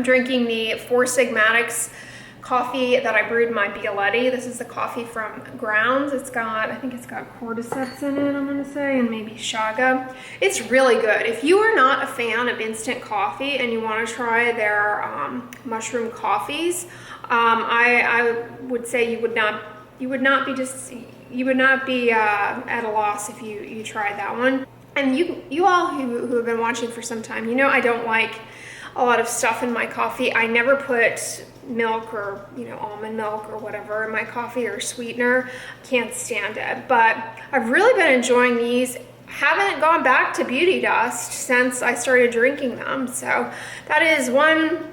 drinking the Four Sigmatics coffee that I brewed my Blogilates. This is the coffee from Grounds. I think it's got cordyceps in it, I'm gonna say, and maybe shaga. It's really good. If you are not a fan of instant coffee and you wanna try their mushroom coffees, I would say you would not be at a loss if you tried that one. And you all who have been watching for some time, you know I don't like a lot of stuff in my coffee. I never put milk or almond milk or whatever in my coffee, or sweetener. Can't stand it. But I've really been enjoying these. Haven't gone back to Beauty Dust since I started drinking them. So that is one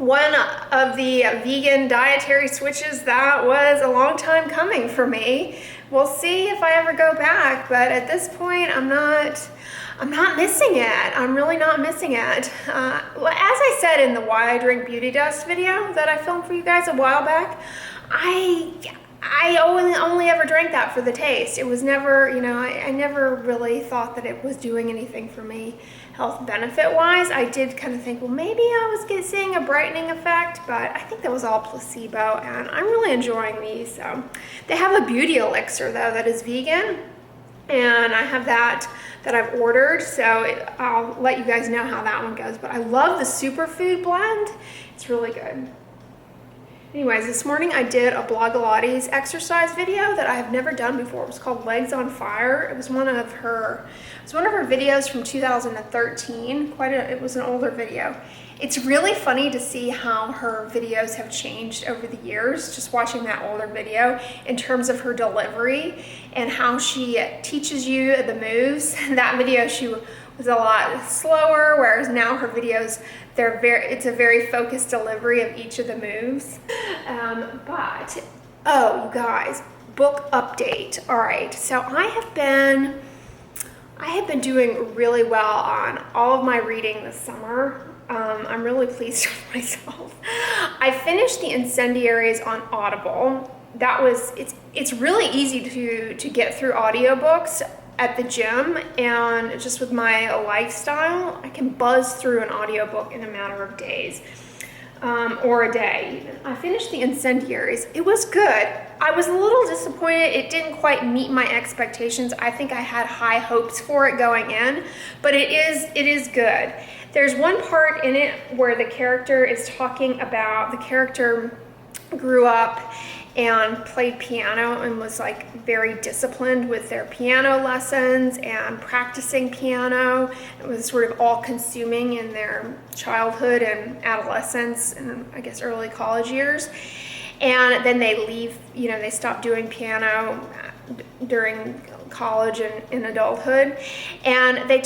of the vegan dietary switches that was a long time coming for me. We'll see if I ever go back, but at this point I'm not missing it. I'm really not missing it. As I said in the Why I Drink Beauty Dust video that I filmed for you guys a while back, I only ever drank that for the taste. It was never, I never really thought that it was doing anything for me health benefit wise. I did kind of think, well, maybe I was seeing a brightening effect, but I think that was all placebo, and I'm really enjoying these. So they have a beauty elixir though that is vegan, and I have that I've ordered, so I'll let you guys know how that one goes. But I love the superfood blend. It's really good. Anyways, this morning I did a Blogilates exercise video that I have never done before. It was called Legs on Fire. It was one of her videos from 2013. It was an older video. It's really funny to see how her videos have changed over the years, just watching that older video, in terms of her delivery and how she teaches you the moves. In that video she was a lot slower, whereas now her videos, it's a very focused delivery of each of the moves. Oh, you guys, book update. All right, so I have been doing really well on all of my reading this summer. I'm really pleased with myself. I finished the Incendiaries on Audible. It's really easy to get through audiobooks at the gym, and just with my lifestyle, I can buzz through an audiobook in a matter of days, or a day even. I finished the Incendiaries. It was good. I was a little disappointed. It didn't quite meet my expectations. I think I had high hopes for it going in, but it is good. There's one part in it where the character grew up and played piano and was like very disciplined with their piano lessons and practicing piano. It was sort of all consuming in their childhood and adolescence and I guess early college years. And then they leave, they stop doing piano during college and in adulthood. And the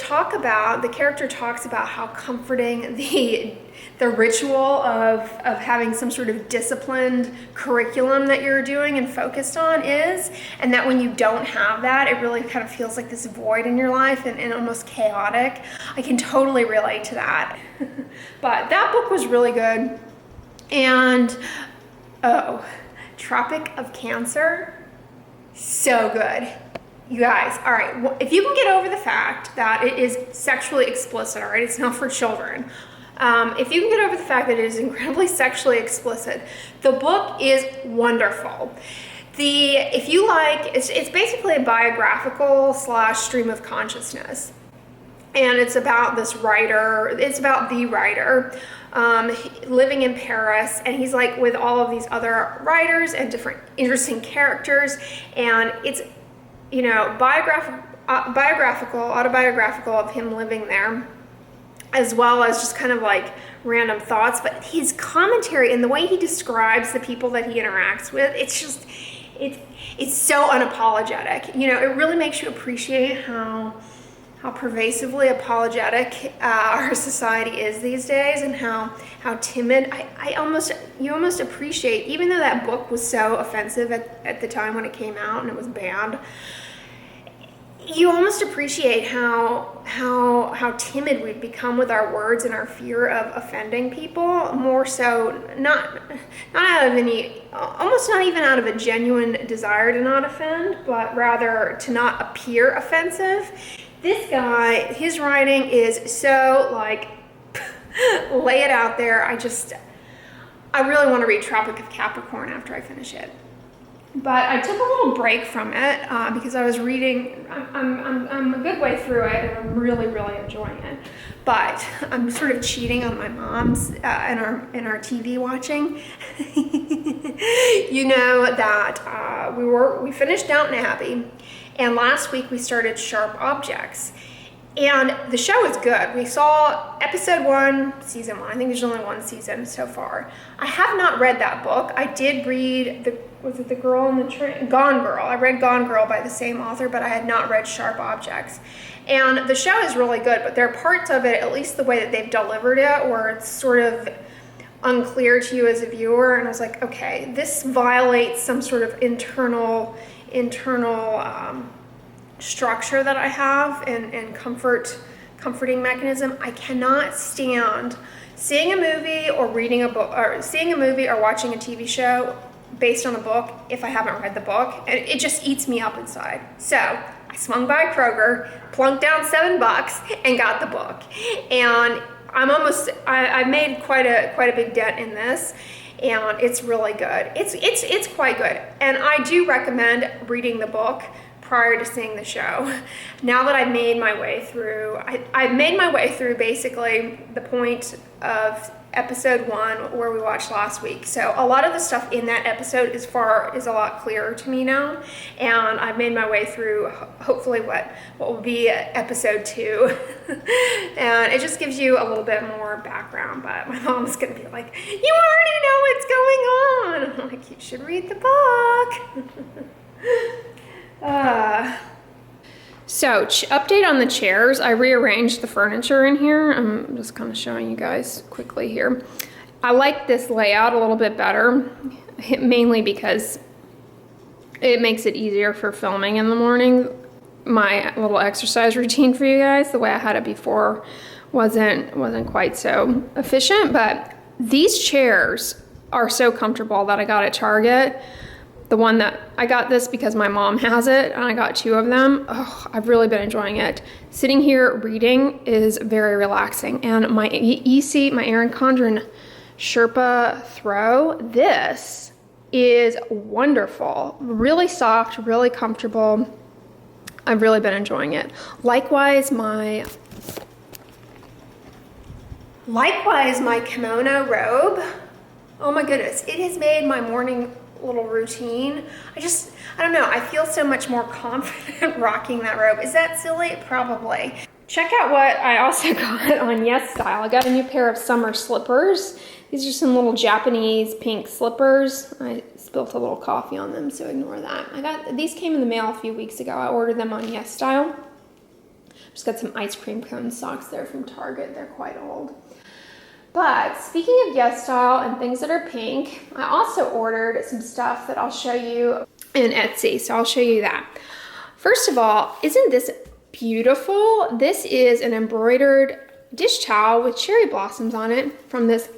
character talks about how comforting the ritual of having some sort of disciplined curriculum that you're doing and focused on is, and that when you don't have that, it really kind of feels like this void in your life and almost chaotic. I can totally relate to that. But that book was really good. And Tropic of Cancer, so good. You guys, all right, well, if you can get over the fact that it is sexually explicit, all right, it's not for children. If you can get over the fact that it is incredibly sexually explicit, the book is wonderful. If you like, it's basically a biographical / stream of consciousness. And it's about this writer, the writer living in Paris, and he's like with all of these other writers and different interesting characters, and it's, autobiographical of him living there, as well as just kind of like random thoughts. But his commentary and the way he describes the people that he interacts with, it's so unapologetic. It really makes you appreciate how pervasively apologetic our society is these days, and how timid. You almost appreciate, even though that book was so offensive at the time when it came out and it was banned, you almost appreciate how timid we've become with our words and our fear of offending people, more so not out of almost not even out of a genuine desire to not offend, but rather to not appear offensive. This guy, his writing is so like lay it out there. I really want to read Tropic of Capricorn after I finish it. But I took a little break from it because I was reading. I'm a good way through it, and I'm really, really enjoying it. But I'm sort of cheating on my mom's in our TV watching. You know that we finished Downton Abbey, and last week we started Sharp Objects. And the show is good. We saw episode 1, season 1. I think there's only 1 season so far. I have not read that book. I did read The Girl in the Train? Gone Girl. I read Gone Girl by the same author, but I had not read Sharp Objects. And the show is really good, but there are parts of it, at least the way that they've delivered it, where it's sort of unclear to you as a viewer. And I was like, okay, this violates some sort of internal structure that I have and comforting mechanism. I cannot stand seeing a movie or reading a book, or seeing a movie or watching a TV show based on a book if I haven't read the book, and it just eats me up inside. So I swung by Kroger, plunked down $7 and got the book. And I made quite a big dent in this, and it's really good. It's quite good. And I do recommend reading the book prior to seeing the show. Now that I've made my way through, I've made my way through basically the point of episode 1 where we watched last week. So a lot of the stuff in that episode is a lot clearer to me now, and I've made my way through hopefully what will be episode 2. And it just gives you a little bit more background, but my mom's gonna be like, you already know what's going on. I'm like, you should read the book. So update on the chairs. I rearranged the furniture in here. I'm just kind of showing you guys quickly here. I like this layout a little bit better, mainly because it makes it easier for filming in the morning. My little exercise routine for you guys, the way I had it before, wasn't quite so efficient, but these chairs are so comfortable that I got at Target. The one that I got this because my mom has it, and I got 2 of them. Oh, I've really been enjoying it. Sitting here reading is very relaxing. And my EC, my Erin Condren Sherpa Throw, this is wonderful. Really soft, really comfortable. I've really been enjoying it. Likewise, my Kimono Robe. Oh my goodness, it has made my morning little routine. I don't know, I feel so much more confident rocking that robe. Is that silly? Probably. Check out what I also got on Yes Style. I got a new pair of summer slippers. These are some little Japanese pink slippers. I spilled a little coffee on them, so ignore that. These came in the mail a few weeks ago. I ordered them on Yes Style. Just got some ice cream cone socks there from Target. They're quite old. But speaking of Yes Style and things that are pink, I also ordered some stuff that I'll show you in Etsy, so I'll show you that. First of all, isn't this beautiful? This is an embroidered dish towel with cherry blossoms on it from this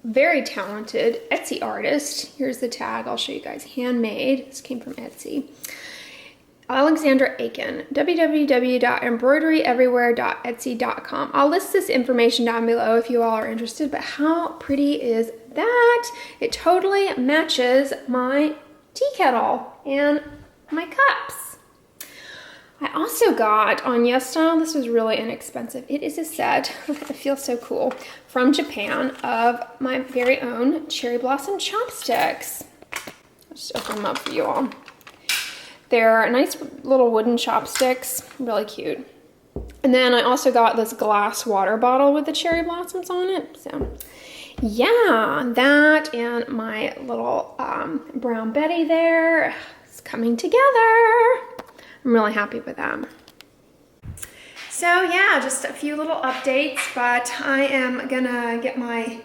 very talented Etsy artist. Here's the tag, I'll show you guys. Handmade, this came from Etsy. Alexandra Aiken, www.embroideryeverywhere.etsy.com. I'll list this information down below if you all are interested, but how pretty is that? It totally matches my tea kettle and my cups. I also got on Yes Style, this was really inexpensive. It is a set, it feels so cool, from Japan of my very own cherry blossom chopsticks. I'll just open them up for you all. They're nice little wooden chopsticks, really cute. And then I also got this glass water bottle with the cherry blossoms on it. So yeah, that and my little Brown Betty there is coming together. I'm really happy with that. So yeah, just a few little updates, but I am gonna get my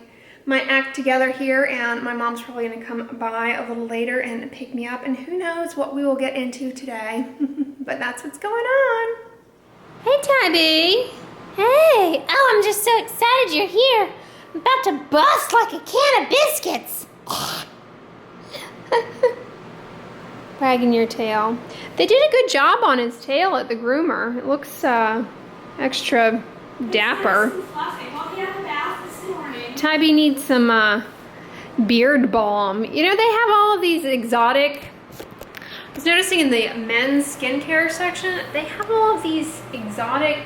act together here, and my mom's probably gonna come by a little later and pick me up, and who knows what we will get into today. But that's what's going on. Hey, Tabby. Hey. Oh, I'm just so excited you're here. I'm about to bust like a can of biscuits. Wagging your tail. They did a good job on his tail at the groomer. It looks extra dapper. Tybee needs some beard balm. You know, they have all of these exotic... I was noticing in the men's skincare section, they have all of these exotic,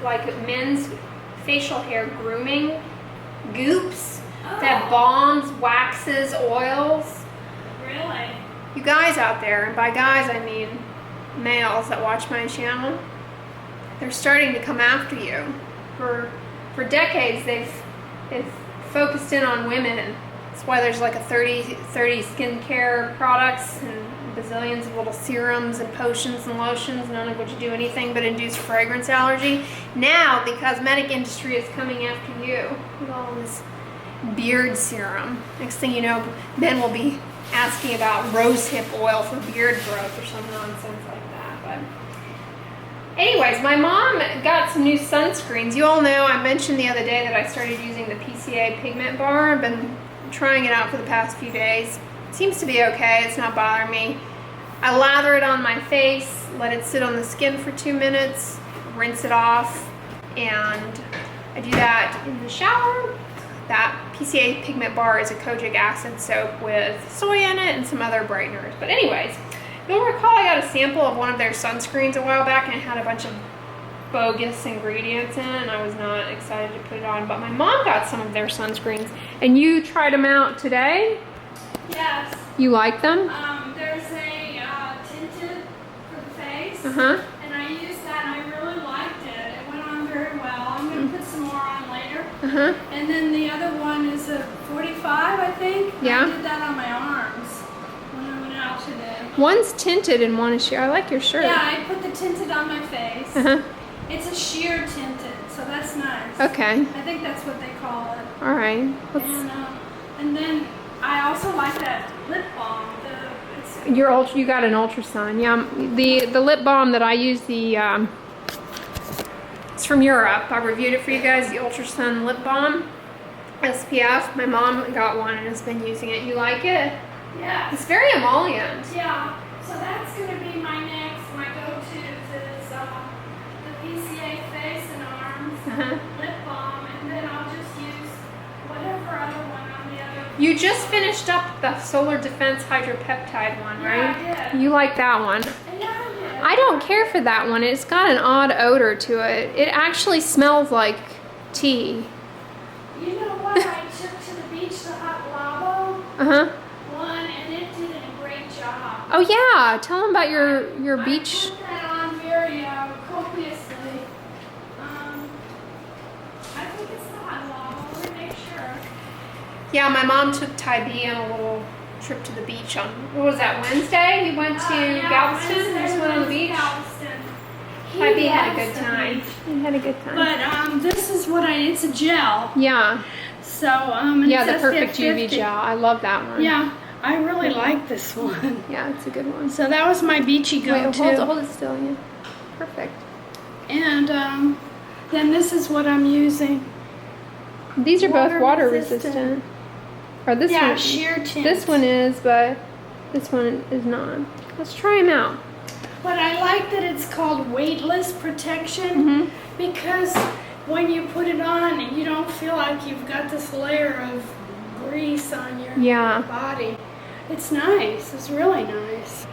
like men's facial hair grooming goops that balms, waxes, oils. Really? You guys out there, and by guys I mean males that watch my channel, they're starting to come after you. For decades they've focused in on women. That's why there's like a 30 skincare products and bazillions of little serums and potions and lotions, none of which do anything but induce fragrance allergy. Now the cosmetic industry is coming after you with all this beard serum. Next thing you know, men will be asking about rosehip oil for beard growth or some nonsense like that. But anyways, my mom got some new sunscreens. You all know I mentioned the other day that I started using the PCA pigment bar. I've been trying it out for the past few days. It seems to be okay. It's not bothering me. I lather it on my face, let it sit on the skin for 2 minutes, rinse it off, and I do that in the shower. That PCA pigment bar is a kojic acid soap with soy in it and some other brighteners. But anyways, you'll recall I got a sample of one of their sunscreens a while back and it had a bunch of bogus ingredients in it and I was not excited to put it on. But my mom got some of their sunscreens and you tried them out today? Yes. You like them? There's a tinted for the face. Uh-huh. And I used that and I really liked it. It went on very well. I'm going to put some more on later. Uh-huh. And then the other one is a 45, I think. Yeah. I did that on my arms when I went out today. One's tinted and one is sheer. I like your shirt. Yeah, I put the tinted on my face. Uh-huh. It's a sheer tinted, so that's nice. Okay. I think that's what they call it. All right. And then I also like that lip balm. You got an ultrasun. Yeah. The lip balm that I use, it's from Europe. I reviewed it for you guys. The Ultrasun lip balm, SPF. My mom got one and has been using it. You like it? Yeah. It's very emollient. Yeah. So that's gonna be my next. My go-to is the PCA face and arms lip balm, and then I'll just use whatever other one on the other. You just finished up the Solar Defense Hydropeptide one, right? Yeah, I did. You like that one? Yeah, I did. I don't care for that one. It's got an odd odor to it. It actually smells like tea. You know what? I took to the beach the hot lava one, and it did a great job. Oh yeah, tell them about your beach. I put that on very copiously. I think it's the hot lava. Let me make sure. Yeah, my mom took Tybee on a little trip to the beach on, what was that, Wednesday? You went to Galveston? Wednesday Just went on the beach? Galveston. Tybee had a good time. He had a good time. But this is what it's a gel. Yeah. So and yeah, it the says Perfect 50. UV gel. I love that one. Yeah, I really like this one. Yeah, it's a good one. So that was my beachy go-to. Wait, hold it still, yeah. Perfect. And then this is what I'm using. These are both water resistant. Or this one, sheer tint. This one is, but this one is not. Let's try them out. But I like that it's called weightless protection because when you put it on, you don't feel like you've got this layer of grease on your body. It's nice. It's really nice.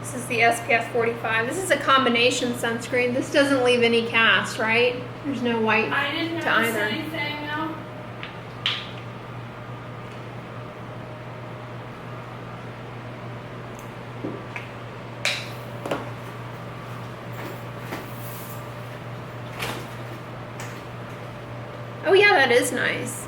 This is the SPF 45. This is a combination sunscreen. This doesn't leave any cast, right? There's no white I didn't to notice either. anything, no. Oh yeah, that is nice.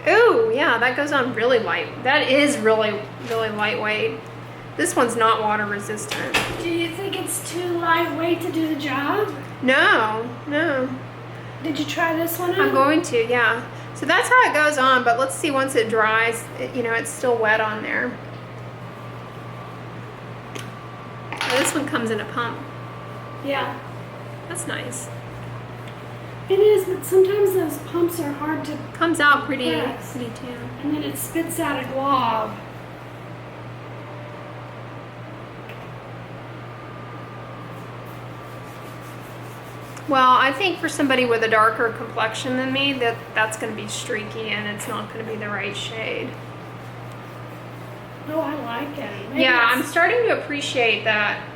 Ooh, yeah, that goes on really light. That is really, really lightweight. This one's not water resistant. Do you think it's too lightweight to do the job? No, no. Did you try this one out? I'm going to, yeah. So that's how it goes on, but let's see once it dries, it's still wet on there. Oh, this one comes in a pump. Yeah. That's nice. It is, but sometimes those pumps are hard to Comes out pretty press. tan. And then it spits out a glob. Well, I think for somebody with a darker complexion than me, that's going to be streaky and it's not going to be the right shade. Oh, I like it. Maybe Yeah, I'm starting to appreciate that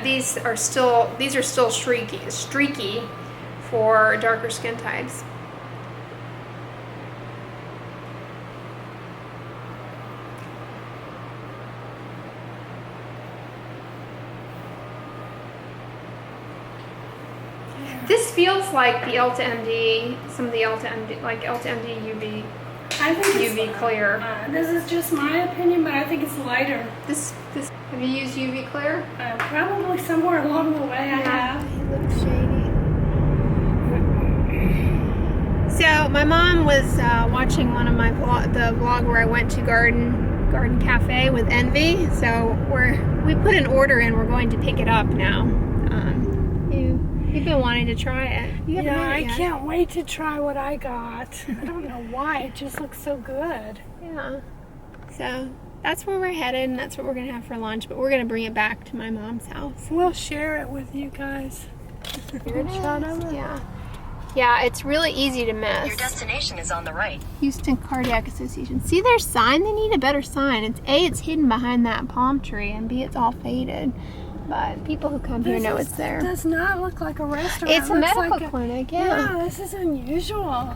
these are still streaky for darker skin types. This feels like the Ulta MD, some of the Ulta MD, like Ulta MD UV. I think UV clear. This is just my opinion, but I think it's lighter. This. Have you used UV clear? Probably somewhere along the way I have. It looks shady. So my mom was watching one of my the vlog where I went to Garden Cafe with Envy. So we put an order in. We're going to pick it up now. You've been wanting to try it. Yeah, I can't wait to try what I got. I don't know why. It just looks so good. Yeah. So that's where we're headed, and that's what we're going to have for lunch. But we're going to bring it back to my mom's house. We'll share it with you guys. Here it is. Yeah. Yeah, it's really easy to miss. Your destination is on the right. Houston Cardiac Association. See their sign? They need a better sign. It's hidden behind that palm tree, and B, it's all faded. But people who come here know it's there. It does not look like a restaurant. It's a medical clinic, yeah. Yeah, this is unusual.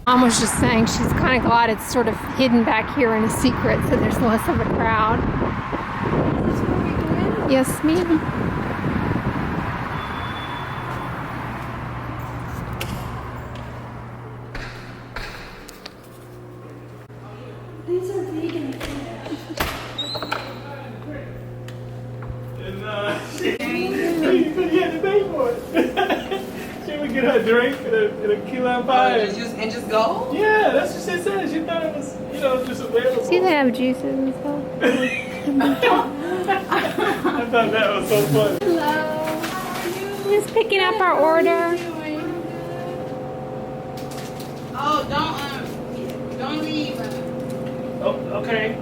Mom was just saying she's kind of glad it's sort of hidden back here in a secret, so there's less of a crowd. Is this what we're doing? Yes, ma'am. These are vegan fish. You had to pay for it. She would get her a drink and a key lime pie. And just go? Yeah, that's what she said. She thought it was, just available. See, they have juices and stuff. I thought that was so funny. Hello. Just picking up our order. Oh, don't leave. Oh, okay.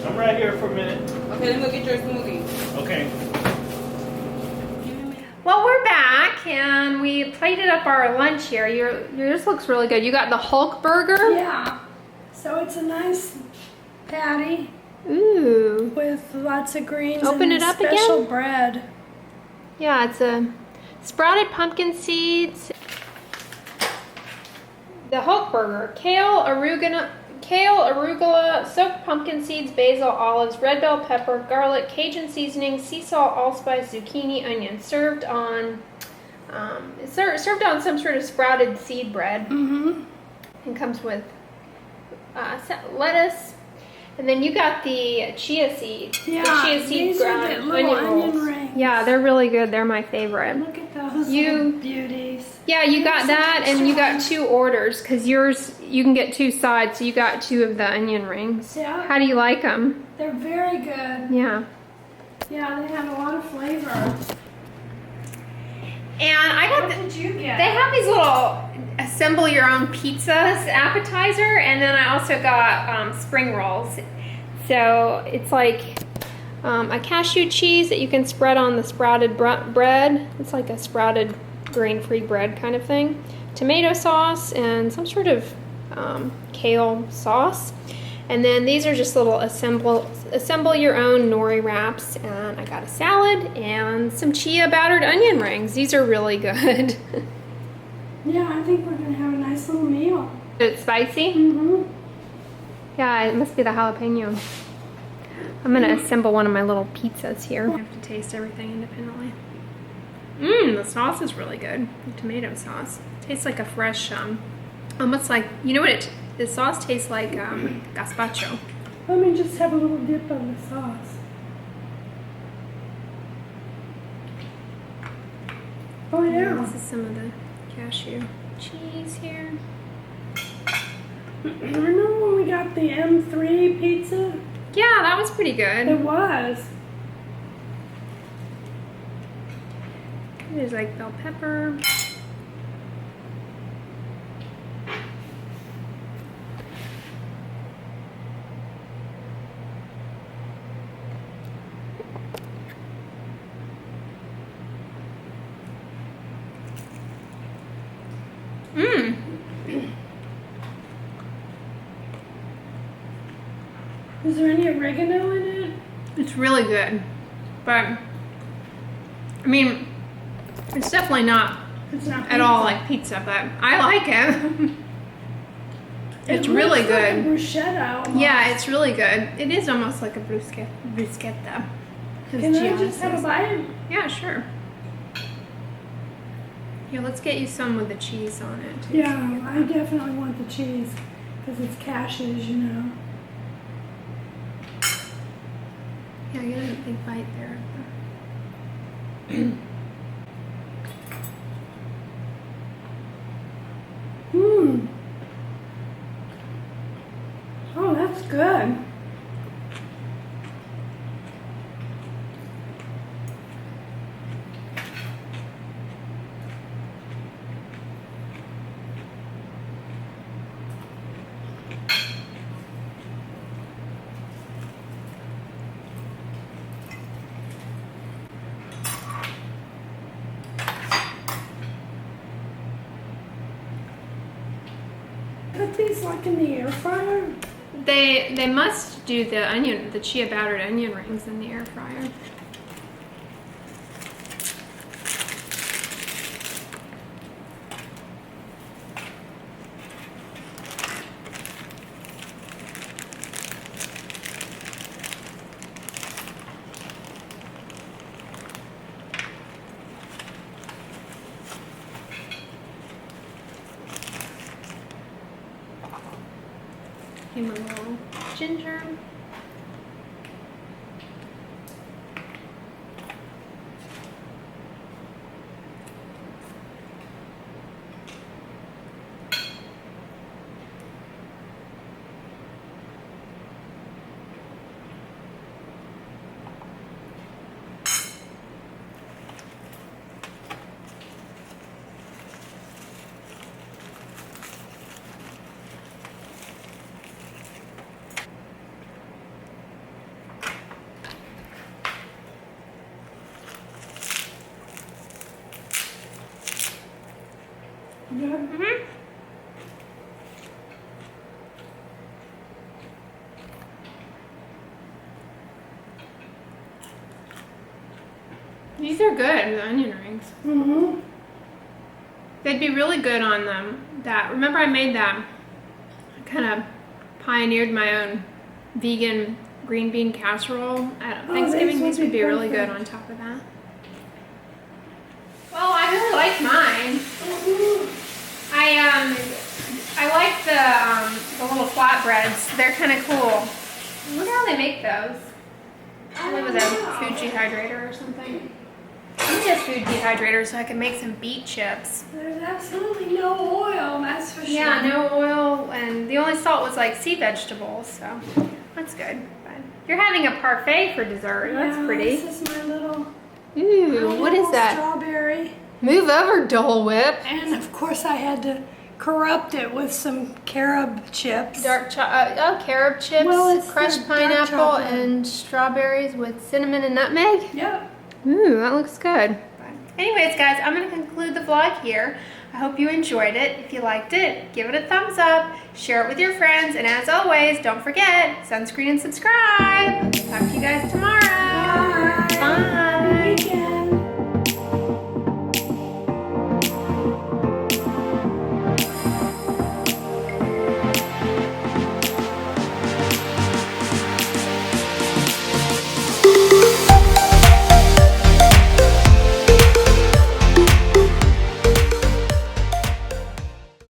I'm right here for a minute. Okay, let me go get your smoothie. Okay. Well, we're back and we plated up our lunch here. Yours looks really good. You got the Hulk burger? Yeah. So it's a nice patty Ooh. with lots of greens Open and it up special again? bread. Yeah, it's a sprouted pumpkin seeds. The Hulk burger. Kale, arugula, soaked pumpkin seeds, basil, olives, red bell pepper, garlic, Cajun seasoning, sea salt, allspice, zucchini, onion. Served on some sort of sprouted seed bread. Mm-hmm. And comes with lettuce. And then you got the chia seeds. Yeah, the chia seed these are the little onion rolls. rings. Yeah, they're really good. They're my favorite. Look at those You- little beauties. Yeah, you got They're that, such a and you got choice. 2 orders because yours you can get 2 sides, so you got 2 of the onion rings. Yeah. How do you like them? They're very good. Yeah. Yeah, they have a lot of flavor. And I got What did you get? they have these little assemble your own pizzas appetizer, and then I also got spring rolls. So it's like a cashew cheese that you can spread on the sprouted bread. It's like a sprouted grain-free bread kind of thing. Tomato sauce and some sort of kale sauce. And then these are just little assemble your own nori wraps. And I got a salad and some chia battered onion rings. These are really good. Yeah, I think we're gonna have a nice little meal. It's spicy. Mm-hmm. Yeah, it must be the jalapeno. I'm gonna assemble one of my little pizzas here. I have to taste everything independently. The sauce is really good. The tomato sauce. Tastes like a fresh, almost like, you know what the sauce tastes like, gazpacho. Let me just have a little dip on the sauce. Oh yeah. This is some of the cashew cheese here. Remember when we got the M3 pizza? Yeah, that was pretty It good. was. There's like bell pepper. Mmm. Is there any oregano in it? It's really good, but I mean, it's definitely not It's not at all like pizza, but I like it. It's really looks like a good. bruschetta almost. Yeah, it's really good. It is almost like a bruschetta. Can I just have a bite? Yeah, sure. Here, let's get you some with the cheese on it. too. Yeah, I definitely want the cheese because it's cashews, you know. Yeah, get a big bite there. Mmm. Oh, that's good. Put these like in the air fryer? They must do the chia battered onion rings in the air fryer. Give 'em a little ginger. Yeah. Mm-hmm. These are good, the onion rings. Mm-hmm. They'd be really good on that. Remember I made that, I kind of pioneered my own vegan green bean casserole at Thanksgiving. these These would be really good perfect. on top of that. Well, I really like mine. I like the little flatbreads. They're kind of cool. I wonder how they make those. Probably with a food dehydrator or something. I need a food dehydrator so I can make some beet chips. There's absolutely no oil, that's for sure. Yeah, no oil, and the only salt was like sea vegetables, so that's good. But you're having a parfait for dessert. That's Yeah, pretty. This is my little, Ooh, what is little that? strawberry. Move over, Dole Whip. And of course I had to corrupt it with some carob chips. Carob chips, Well, it's crushed the dark pineapple, chocolate. and strawberries with cinnamon and nutmeg. Yep. Ooh, that looks good. Anyways, guys, I'm going to conclude the vlog here. I hope you enjoyed it. If you liked it, give it a thumbs up, share it with your friends, and as always, don't forget, sunscreen and subscribe. Talk to you guys tomorrow.